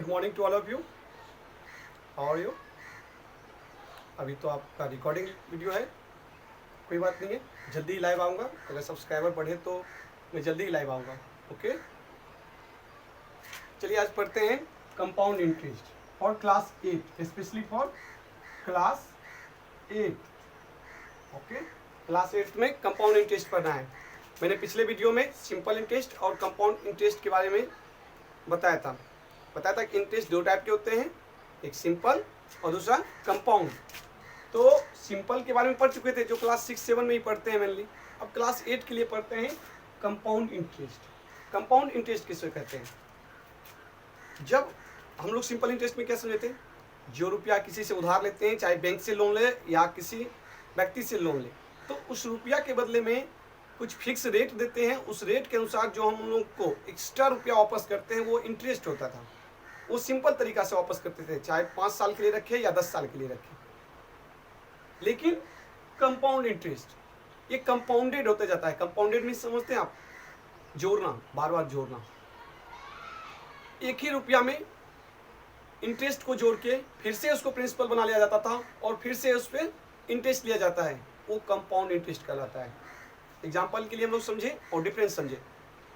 Good morning to all of you. How are you? अभी तो आपका रिकॉर्डिंग वीडियो है, कोई बात नहीं है, जल्दी ही लाइव आऊँगा। अगर सब्सक्राइबर बढ़े तो मैं जल्दी ही लाइव आऊँगा। ओके, चलिए आज पढ़ते हैं compound interest for class 8, specially for class 8। Okay, class 8 में कंपाउंड इंटरेस्ट पढ़ना है। मैंने पिछले वीडियो में सिंपल इंटरेस्ट और कंपाउंड इंटरेस्ट के बारे में बताया था कि इंटरेस्ट दो टाइप के होते हैं, एक सिंपल और दूसरा कंपाउंड। तो सिंपल के बारे में पढ़ चुके थे जो क्लास 6-7 में ही पढ़ते हैं मेनली। अब क्लास 8 के लिए पढ़ते हैं कंपाउंड इंटरेस्ट। कंपाउंड इंटरेस्ट किसे कहते हैं? जब हम लोग सिंपल इंटरेस्ट में क्या समझते हैं, जो रुपया किसी से उधार लेते हैं, चाहे बैंक से लोन ले या किसी व्यक्ति से लोन ले, तो उस रुपया के बदले में कुछ फिक्स रेट देते हैं। उस रेट के अनुसार जो हम लोग को एक्स्ट्रा रुपया वापस करते हैं वो इंटरेस्ट होता था। वो सिंपल तरीका से वापस करते थे, चाहे 5 साल के लिए रखे या 10 साल के लिए रखे। लेकिन कंपाउंड इंटरेस्ट ये कंपाउंडेड होते जाता है। कंपाउंडेड मीन समझते हैं आप? जोड़ना, बार बार जोड़ना। एक ही रुपया में इंटरेस्ट को जोड़ के फिर से उसको प्रिंसिपल बना लिया जाता था और फिर से उस पर इंटरेस्ट लिया जाता है, वो कंपाउंड इंटरेस्ट कहलाता है। एग्जाम्पल के लिए हम लोग समझे और डिफरेंस समझे।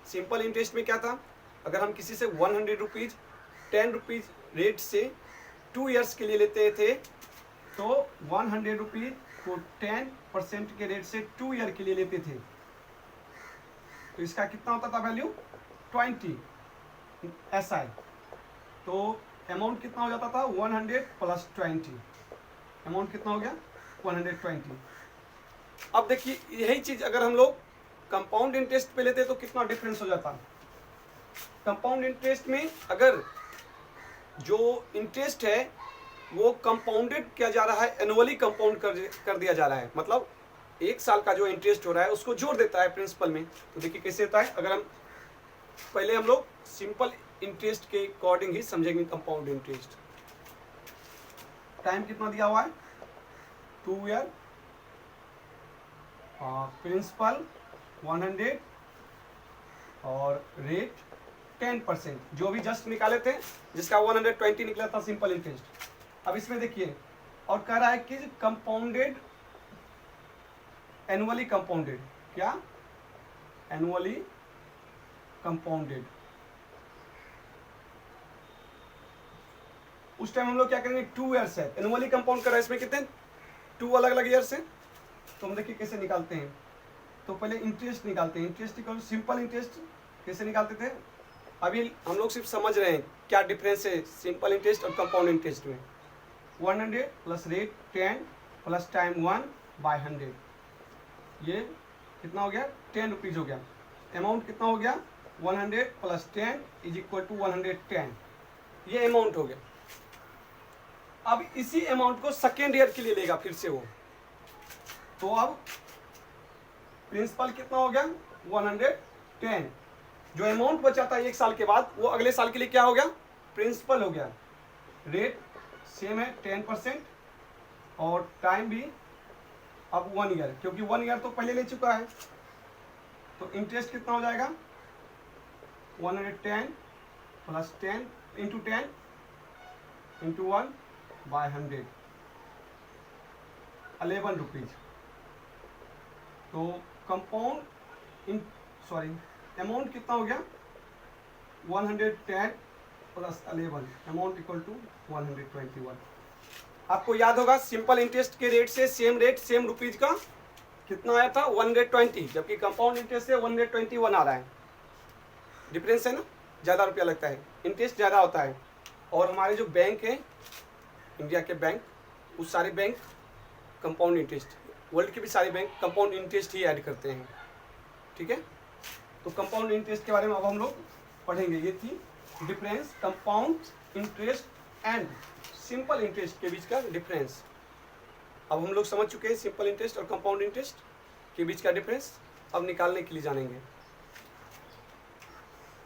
सिंपल इंटरेस्ट में क्या था, अगर हम किसी से 100 रुपीज़ 10 रुपीज़ रेट से 2 ईयर्स के लिए लेते थे, तो 100 रुपीज़ को 10% के रेट से 2 ईयर के लिए लेते थे, तो इसका कितना होता था वैल्यू? 20 SI। तो अमाउंट कितना हो जाता था? 100 + 20। अमाउंट कितना हो गया? 120। अब देखिए यही चीज अगर हम लोग कंपाउंड इंटरेस्ट पे लेते तो कितना डिफरेंस हो जाता। कंपाउंड इंटरेस्ट में अगर जो इंटरेस्ट है वो कंपाउंडेड किया जा रहा है, एनुअली कंपाउंड कर दिया जा रहा है, मतलब 1 साल का जो इंटरेस्ट हो रहा है उसको जोड़ देता है प्रिंसिपल में। तो देखिए कैसे होता है। अगर हम पहले हम लोग सिंपल इंटरेस्ट के अकॉर्डिंग ही समझेंगे कंपाउंड इंटरेस्ट। टाइम कितना दिया हुआ है? 2 ईयर, प्रिंसिपल 100 और रेट 10%, जो भी जस्ट निकाले थे, जिसका 120 निकला था सिंपल इंटरेस्ट। अब इसमें देखिए और कह रहा है कि कंपाउंडेड, एनुअली कंपाउंडेड, क्या? Annually compounded. उस टाइम हम लोग क्या करेंगे? 2 ईयर्स है, एनुअली कंपाउंड कर रहा है, इसमें कितने? 2 अलग अलग ईयर्स है। तो हम देखिए कैसे निकालते हैं। तो पहले इंटरेस्ट निकालते हैं। इंटरेस्ट इक्वल सिंपल इंटरेस्ट कैसे निकालते थे? अभी हम लोग सिर्फ समझ रहे हैं क्या डिफरेंस है सिंपल इंटरेस्ट और कंपाउंड इंटरेस्ट में। 100 प्लस रेट 10 प्लस टाइम 1/100, ये कितना हो गया? 10 रुपीज़ हो गया। अमाउंट कितना हो गया? 100 + 10 = 110। ये अमाउंट हो गया। अब इसी अमाउंट को सेकेंड ईयर के लिए लेगा फिर से वो, तो अब प्रिंसिपल कितना हो गया? 110। जो अमाउंट बचा था 1 साल के बाद वो अगले साल के लिए क्या हो गया? प्रिंसिपल हो गया। रेट सेम है 10% और टाइम भी अब 1 ईयर, क्योंकि 1 ईयर तो पहले ले चुका है। तो इंटरेस्ट कितना हो जाएगा? 110 + 10 × 10 × 1/100, 11 रुपीज़। तो कंपाउंड अमाउंट कितना हो गया? 110 + 11, अमाउंट = 121। आपको याद होगा सिंपल इंटरेस्ट के रेट से सेम रेट सेम रुपीज का कितना आया था? 120, जबकि कंपाउंड इंटरेस्ट से 121 आ रहा है। डिफरेंस है ना, ज़्यादा रुपया लगता है, इंटरेस्ट ज़्यादा होता है। और हमारे जो बैंक हैं इंडिया के बैंक, उस सारे बैंक कंपाउंड इंटरेस्ट, वर्ल्ड के भी सारे बैंक कंपाउंड इंटरेस्ट ही ऐड करते हैं। ठीक है, तो कंपाउंड इंटरेस्ट के बारे में अब हम लोग पढ़ेंगे। ये थी difference, compound interest and simple interest के बीच का डिफरेंस। अब हम लोग समझ चुके हैं सिंपल इंटरेस्ट और कंपाउंड इंटरेस्ट के बीच का डिफरेंस। अब निकालने के लिए जानेंगे।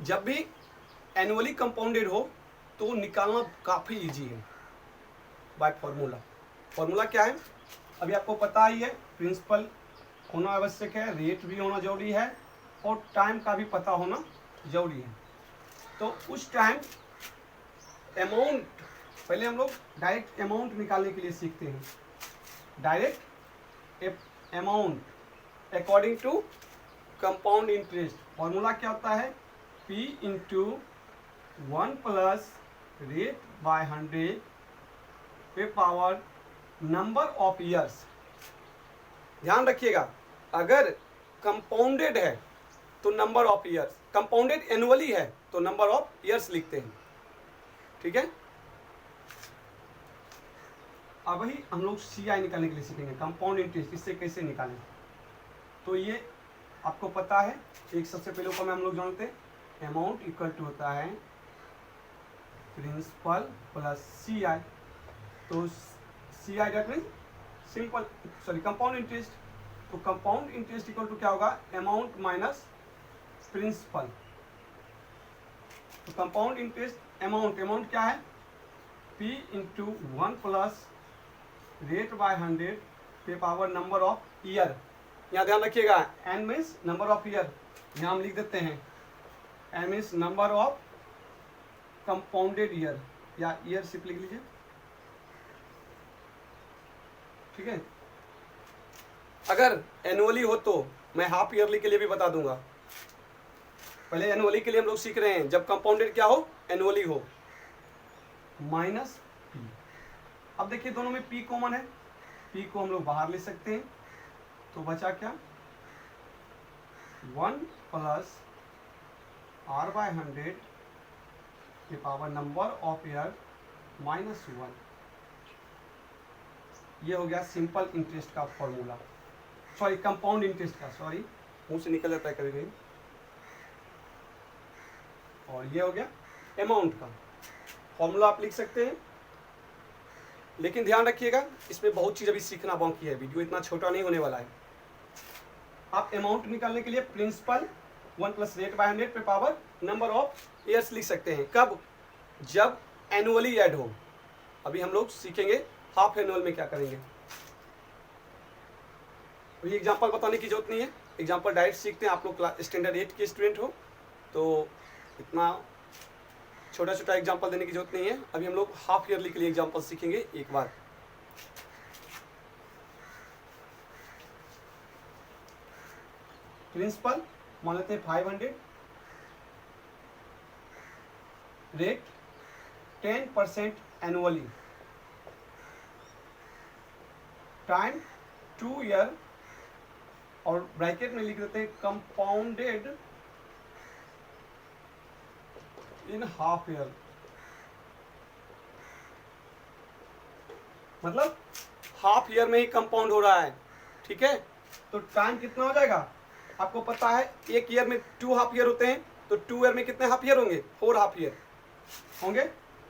जब भी एनुअली कंपाउंडेड हो तो निकालना काफ़ी इजी है बाय फॉर्मूला। फॉर्मूला क्या है? अभी आपको पता ही है, प्रिंसिपल होना आवश्यक है, रेट भी होना जरूरी है और टाइम का भी पता होना जरूरी है। तो उस टाइम अमाउंट, पहले हम लोग डायरेक्ट अमाउंट निकालने के लिए सीखते हैं। Direct amount according to compound interest, formula क्या होता है, P into 1 plus rate by 100 पे पावर नंबर ऑफ ईयर्स। ध्यान रखिएगा, अगर कंपाउंडेड है तो number of years, compounded annually है तो नंबर ऑफ ईयर्स लिखते हैं, ठीक है। अब ही हम लोग CI निकालने के लिए सीखेंगे, कंपाउंड इंटरेस्ट, इससे कैसे निकालें। तो ये आपको पता है, एक सबसे पहले ऊपर में हम लोग जानते हैं अमाउंट इक्वल टू होता है प्रिंसिपल प्लस CI। तो CI that mean simple, sorry compound interest. तो कंपाउंड इंटरेस्ट इक्वल टू क्या होगा, अमाउंट माइनस प्रिंसिपल। तो कंपाउंड इंटरेस्ट अमाउंट, अमाउंट क्या है, P into 1 plus rate by 100 पे पावर नंबर ऑफ ईयर। यहाँ ध्यान रखिएगा, N means number of year, यहाँ हम लिख देते हैं N means number of compounded year, या ईयर सिर्फ लिख लीजिए, ठीक है। अगर एनुअली हो तो मैं हाफ ईयरली के लिए भी बता दूंगा। पहले एनुअली के लिए हम लोग सीख रहे हैं, जब कंपाउंडेड क्या हो, एनुअली हो, माइनस P। अब देखिए दोनों में P कॉमन है, P को हम लोग बाहर ले सकते हैं, तो बचा क्या, 1 प्लस R बाय 100 के power number of year minus 1। ये हो गया सिंपल इंटरेस्ट का फॉर्मूला, सॉरी कंपाउंड इंटरेस्ट का, सॉरी मुंह से निकल जाता है कभी कभी। और ये हो गया अमाउंट का फॉर्मूला, आप लिख सकते हैं। लेकिन ध्यान रखिएगा, इसमें बहुत चीज़ अभी सीखना बाकी है, वीडियो इतना छोटा नहीं होने वाला है। आप अमाउंट निकालने के लिए प्रिंसिपल 1 प्लस रेट बाय 100 पे पावर नंबर ऑफ ईयर्स लिख सकते हैं। कब, जब एनुअली ऐड हो। अभी हम लोग सीखेंगे हाफ एनुअल में क्या करेंगे। ये एग्जांपल बताने की जरूरत नहीं है, एग्जांपल डायरेक्ट सीखते हैं। आप लोग स्टैंडर्ड 8 के स्टूडेंट हो तो इतना छोटा छोटा एग्जांपल देने की जरूरत नहीं है। अभी हम लोग हाफ ईयरली के लिए एग्जांपल सीखेंगे एक बार। प्रिंसिपल मान लेते हैं 500, रेट 10% एनुअली, टाइम 2 ईयर, और ब्रैकेट में लिख देते हैं कंपाउंडेड इन हाफ ईयर। मतलब हाफ ईयर में ही कंपाउंड हो रहा है, ठीक है। तो टाइम कितना हो जाएगा, आपको पता है एक ईयर में 2 हाफ ईयर होते हैं, तो 2 ईयर में कितने हाफ ईयर होंगे, 4 हाफ ईयर होंगे।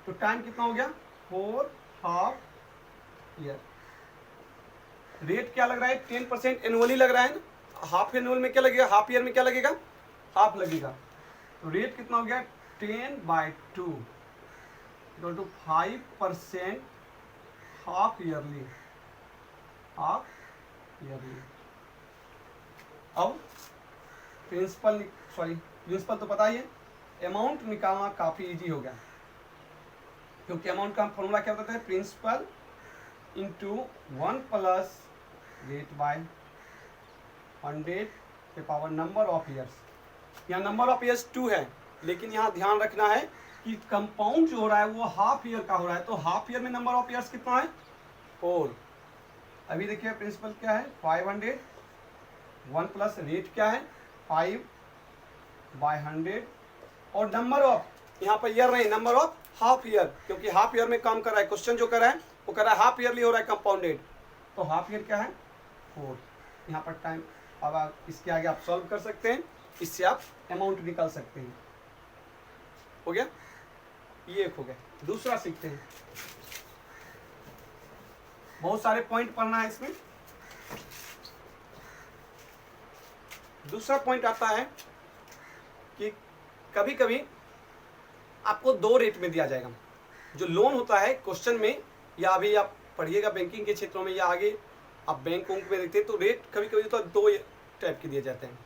तो टाइम कितना हो गया, 4 हाफ ईयर। रेट क्या लग रहा है, 10% एनुअली लग रहा है ना। हाफ एनुअल में क्या लगेगा, हाफ ईयर में क्या लगेगा, हाफ लगेगा। तो रेट कितना हो गया, 10/2 equal to 5% half yearly, half yearly. अब प्रिंसिपल, सॉरी प्रिंसिपल तो पता ही है, अमाउंट निकालना काफ़ी इजी हो गया, क्योंकि अमाउंट का फॉर्मूला क्या होता है, principal into 1 plus rate by 100 पे पावर नंबर ऑफ ईयर्स। यहाँ नंबर ऑफ ईयर्स 2 है, लेकिन यहाँ ध्यान रखना है कि कंपाउंड जो हो रहा है वो हाफ ईयर का हो रहा है, तो हाफ ईयर में नंबर ऑफ ईयर्स कितना है, 4। अभी देखिए प्रिंसिपल क्या है, 500, 1 प्लस रेट क्या है 5/100, और नंबर ऑफ, यहाँ पर ईयर नहीं, नंबर ऑफ हाफ ईयर, क्योंकि हाफ ईयर में काम कर रहा है। क्वेश्चन जो कर रहा है वो कर रहा है हाफ ईयरली हो रहा है कंपाउंडेड, तो हाफ ईयर क्या है 4। यहाँ पर टाइम, अब आप इसके आगे आप सॉल्व कर सकते हैं, इससे आप अमाउंट निकाल सकते हैं। हो गया, ये एक हो गया। दूसरा सीखते हैं, बहुत सारे पॉइंट पढ़ना है इसमें। दूसरा पॉइंट आता है कि कभी कभी आपको 2 रेट में दिया जाएगा। जो लोन होता है क्वेश्चन में, या अभी आप पढ़िएगा बैंकिंग के क्षेत्रों में, या आगे आप बैंक में देखते हैं, तो रेट कभी कभी तो 2 टाइप के दिए जाते हैं।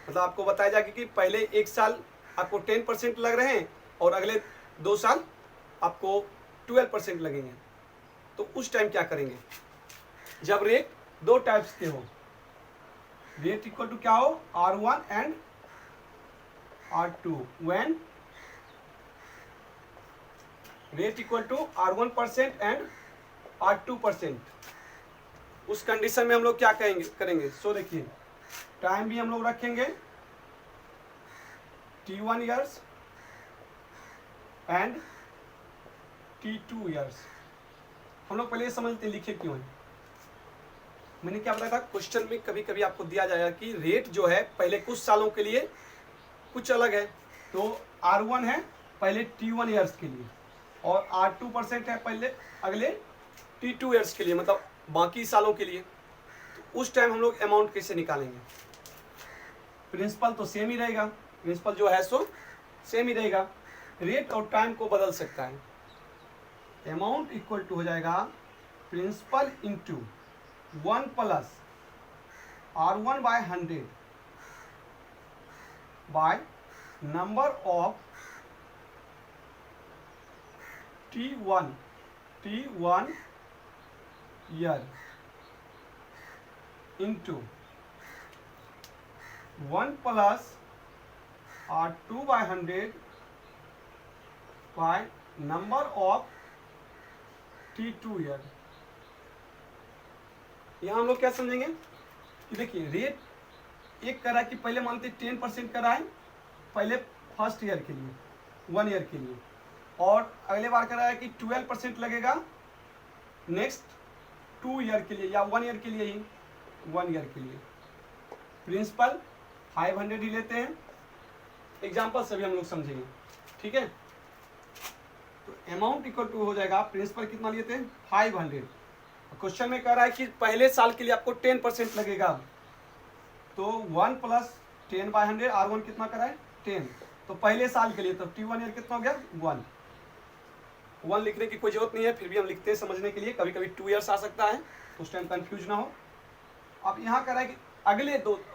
मतलब आपको बताया जाएगा कि पहले 1 साल आपको 10% लग रहे हैं और अगले 2 साल आपको 12% लगेंगे। तो उस टाइम क्या करेंगे, जब रेट दो टाइप्स के हो, रेट इक्वल टू क्या हो, R1 and R2, when rate equal to R1% and R2%, उस कंडीशन में हम लोग क्या करेंगे। सो देखिए टाइम भी हम लोग रखेंगे T1 years and T2 years. हम लोग पहले समझते लिखे क्यों है। मैंने क्या बताया था, क्वेश्चन में कभी कभी आपको दिया जाएगा कि रेट जो है पहले कुछ सालों के लिए कुछ अलग है। तो R1 है पहले T1 ईयर्स के लिए, और R2% है पहले अगले T2 ईयर्स के लिए, मतलब बाकी सालों के लिए। तो उस टाइम हम लोग अमाउंट कैसे निकालेंगे। प्रिंसिपल तो सेम ही रहेगा, प्रिंसिपल जो है सो सेम ही रहेगा, रेट और टाइम को बदल सकता है। अमाउंट इक्वल टू हो जाएगा principal into 1 plus R1 by 100 by number of T1 year into 1 plus R2 by 100 by number of T2 year. यहाँ हम लोग क्या समझेंगे कि देखिए रेट एक करा कि पहले मानते 10% करा है पहले फर्स्ट ईयर के लिए, 1 ईयर के लिए, और अगले बार करा है कि 12% लगेगा नेक्स्ट 2 ईयर के लिए, या 1 ईयर के लिए ही, 1 ईयर के लिए। प्रिंसिपल 500 ही लेते हैं, एग्जाम्पल से भी हम लोग समझेंगे, ठीक है। तो अमाउंट इक्वल टू हो जाएगा, प्रिंसिपल कितना लेते हैं 500। क्वेश्चन में कह रहा है कि पहले साल के लिए आपको 10% लगेगा, तो 1 प्लस 10 बाय 100, R1 कितना करा है 10, तो पहले साल के लिए तो T1 ईयर कितना हो गया 1 लिखने की कोई जरूरत नहीं है, फिर भी हम लिखते हैं समझने के लिए, कभी कभी 2 ईयर्स आ सकता है, उस टाइम कंफ्यूज ना हो। अब यहाँ कह रहा है कि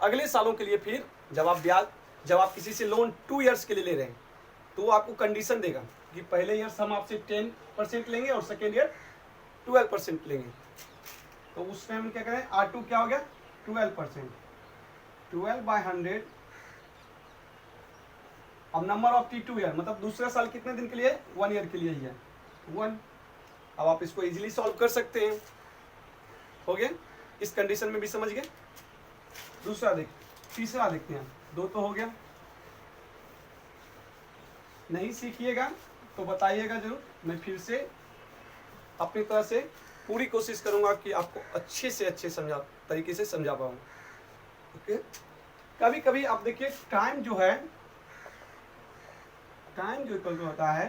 अगले सालों के लिए, फिर जब आप किसी से लोन 2 ईयर्स के लिए ले रहे हैं, तो वो आपको कंडीशन देगा कि पहले ईयर्स हम आपसे 10% लेंगे और सेकेंड ईयर 12% लेंगे। तो उस टाइम क्या करें, R2 क्या हो गया 12%, 12 बाय 100। अब नंबर ऑफ T2 ईयर, मतलब दूसरा साल कितने दिन के लिए, 1 ईयर के लिए ही है 1। अब आप इसको इजीली सॉल्व कर सकते हैं, हो गया, इस कंडीशन में भी समझ गए। दूसरा तीसरा देखते हैं, 2 तो हो गया। नहीं सीखिएगा तो बताइएगा जरूर, मैं फिर से अपनी तरह से पूरी कोशिश करूंगा कि आपको अच्छे से अच्छे तरीके से समझा पाऊँ। ओके, कभी कभी आप देखिए टाइम जो इक्वल टू होता है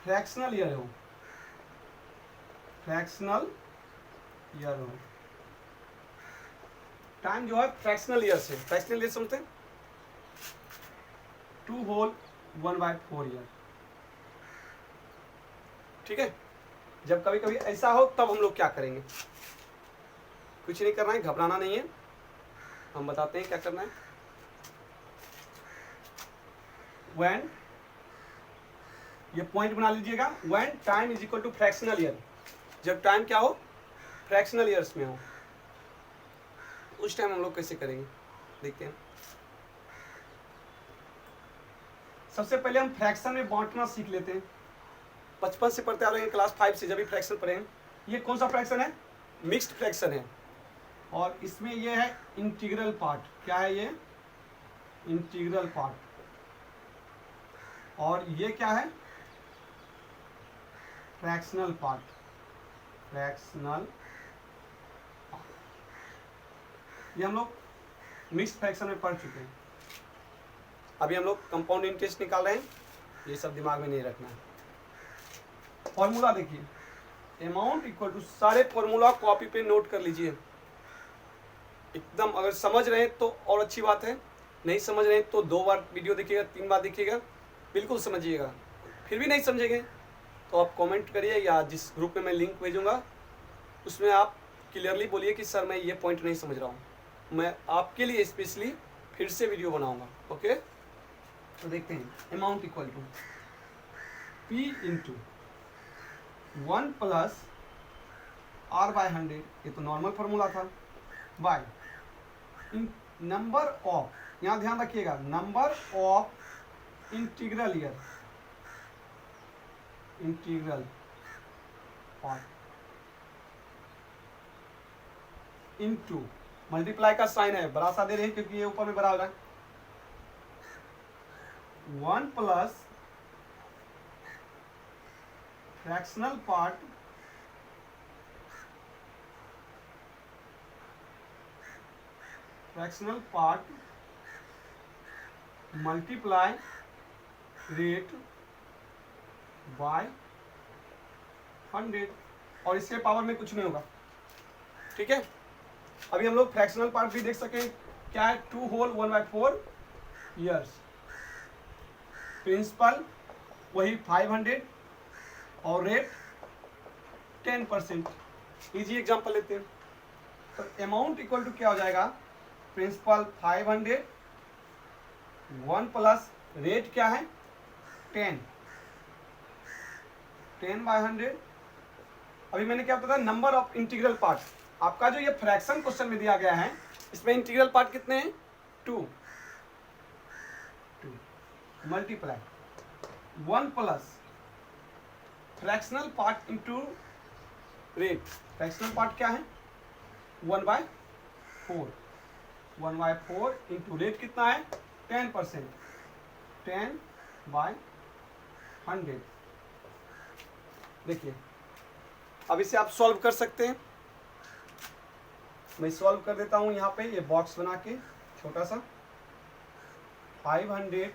फ्रैक्शनल ईयर हो, टाइम जो है फ्रैक्शनल ईयर से, फ्रैक्शनल ईयर समझते हैं 2 होल 1/4 ईयर, ठीक है। जब कभी कभी ऐसा हो तब हम लोग क्या करेंगे, कुछ नहीं करना है, घबराना नहीं है, हम बताते हैं क्या करना है। व्हेन, ये पॉइंट बना लीजिएगा, when time is equal to fractional year, जब टाइम क्या हो फ्रैक्शनल ईयर्स में हो, उस टाइम हम लोग कैसे करेंगे देखते हैं। सबसे पहले हम फ्रैक्शन में बांटना सीख लेते हैं, बचपन से पढ़ते आ रहे हैं, क्लास 5 से जब भी फ्रैक्शन पढ़े हैं। ये कौन सा फ्रैक्शन है, मिक्स्ड फ्रैक्शन है, और इसमें ये है इंटीग्रल पार्ट। क्या है ये, इंटीग्रल पार्ट, और ये क्या है फ्रैक्शनल पार्ट, ये हम लोग मिक्स्ड फ्रैक्शन में पढ़ चुके हैं। अभी हम लोग कंपाउंड इंटरेस्ट निकाल रहे हैं, ये सब दिमाग में नहीं रखना है। फॉर्मूला देखिए, अमाउंट इक्वल टू, सारे फॉर्मूला कॉपी पे नोट कर लीजिए एकदम। अगर समझ रहे हैं तो और अच्छी बात है, नहीं समझ रहे हैं तो 2 बार वीडियो देखिएगा, 3 बार देखिएगा, बिल्कुल समझिएगा। फिर भी नहीं समझेंगे तो आप कमेंट करिए, या जिस ग्रुप में मैं लिंक भेजूंगा उसमें आप क्लियरली बोलिए कि सर मैं ये पॉइंट नहीं समझ रहा हूँ, मैं आपके लिए स्पेशली फिर से वीडियो बनाऊंगा। ओके, तो देखते हैं, amount equal to P into 1 plus r by 100, ये तो नॉर्मल फॉर्मूला था, बाय नंबर ऑफ, यहाँ ध्यान रखिएगा, number of integral year, integral part into, multiply का साइन है, बड़ा सा दे रहे हैं क्योंकि ये ऊपर में बड़ा हो रहा है, 1 plus fractional part multiply rate by 100, और इसके पावर में कुछ नहीं होगा। ठीक है, अभी हम लोग फ्रैक्शनल पार्ट भी देख सकें, क्या है, 2 होल 1/4 ईयर्स, प्रिंसिपल वही 500 और रेट 10%। इजी एग्जांपल लेते हैं, तो अमाउंट इक्वल टू क्या हो जाएगा, प्रिंसिपल 500, 1 प्लस रेट क्या है 10 बाय 100। अभी मैंने क्या बताया, नंबर ऑफ इंटीग्रल पार्ट, आपका जो ये फ्रैक्शन क्वेश्चन में दिया गया है, इसमें इंटीग्रल पार्ट कितने हैं, 2 multiply 1 plus fractional part into rate, fractional part क्या है 1/4, 1/4 इंटू रेट कितना है 10%, 10/100। देखिए अब इसे आप सॉल्व कर सकते हैं, मैं सॉल्व कर देता हूं यहाँ पे, ये बॉक्स बना के छोटा सा, 500,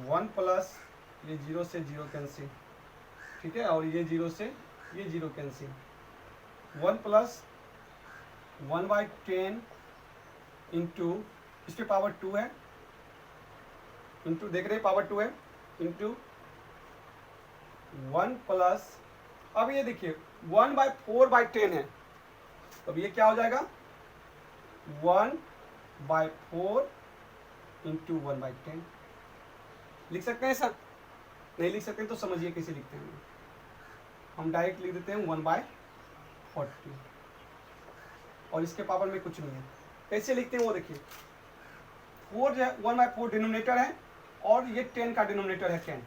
1 प्लस ये 0 से 0 कैंसिल, ठीक है, और ये 0 से ये 0 कैंसिल, 1 प्लस 1/10 इंटू, इस पे पावर 2 है, इंटू देख रहे हैं पावर 2 है, इंटू 1 प्लस, अब ये देखिए 1/4/10 है, तो अब ये क्या हो जाएगा 1/4 इंटू 1/10। लिख सकते हैं सर, नहीं लिख सकते तो समझिए कैसे लिखते हैं, हम डायरेक्ट लिख देते हैं 1/40, और इसके पावर में कुछ नहीं है, कैसे लिखते हैं वो देखिए, 4 जो है 1/4 डिनोमिनेटर है, और ये 10 का डिनोमिनेटर है 10,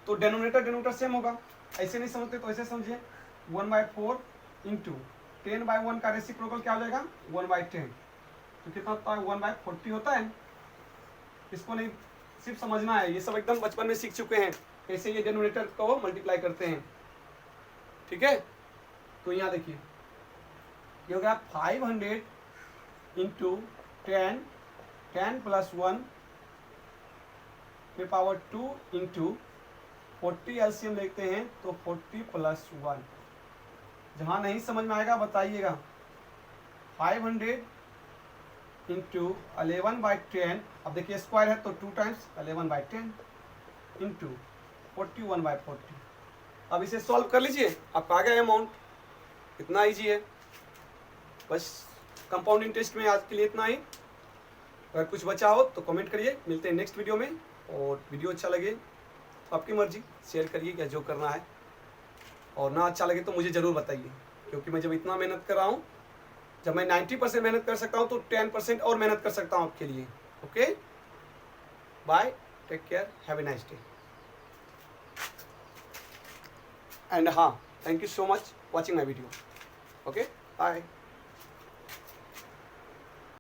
तो डिनोमिनेटर सेम होगा, ऐसे नहीं समझते तो ऐसे समझिए, 1/4 इंटू 10/1 का रेसिप्रोकल क्या हो जाएगा 1/10, तो कितना होता है 1/40 होता है। इसको नहीं सिर्फ समझना है, ये सब एकदम बचपन में सीख चुके हैं कैसे ये डिनोमिनेटर को मल्टीप्लाई करते हैं। ठीक है, तो यहाँ देखिए ये हो गया 500 इंटू 10 प्लस 1 पे पावर 2 इंटू 40 एलसीएम देखते हैं तो 40 प्लस 1, जहाँ नहीं समझ में आएगा बताइएगा। 500 इंटू 11/10, अब देखिए स्क्वायर है तो 2 टाइम्स 11/10 इंटू 41/40। अब इसे सॉल्व कर लीजिए, आपका आ गया अमाउंट, इतना ईजी है। बस कंपाउंड इंटरेस्ट में आज के लिए इतना ही, अगर कुछ बचा हो तो कमेंट करिए, मिलते हैं नेक्स्ट वीडियो में। और वीडियो अच्छा लगे तो आपकी मर्जी, शेयर करिए या जो करना है, और ना अच्छा लगे तो मुझे ज़रूर बताइए, क्योंकि मैं जब इतना मेहनत कर रहा हूँ, जब मैं 90% मेहनत कर सकता हूँ तो 10% और मेहनत कर सकता हूँ आपके लिए। Okay, bye, take care, have a nice day, and हाँ, thank you so much watching my video. Okay, bye.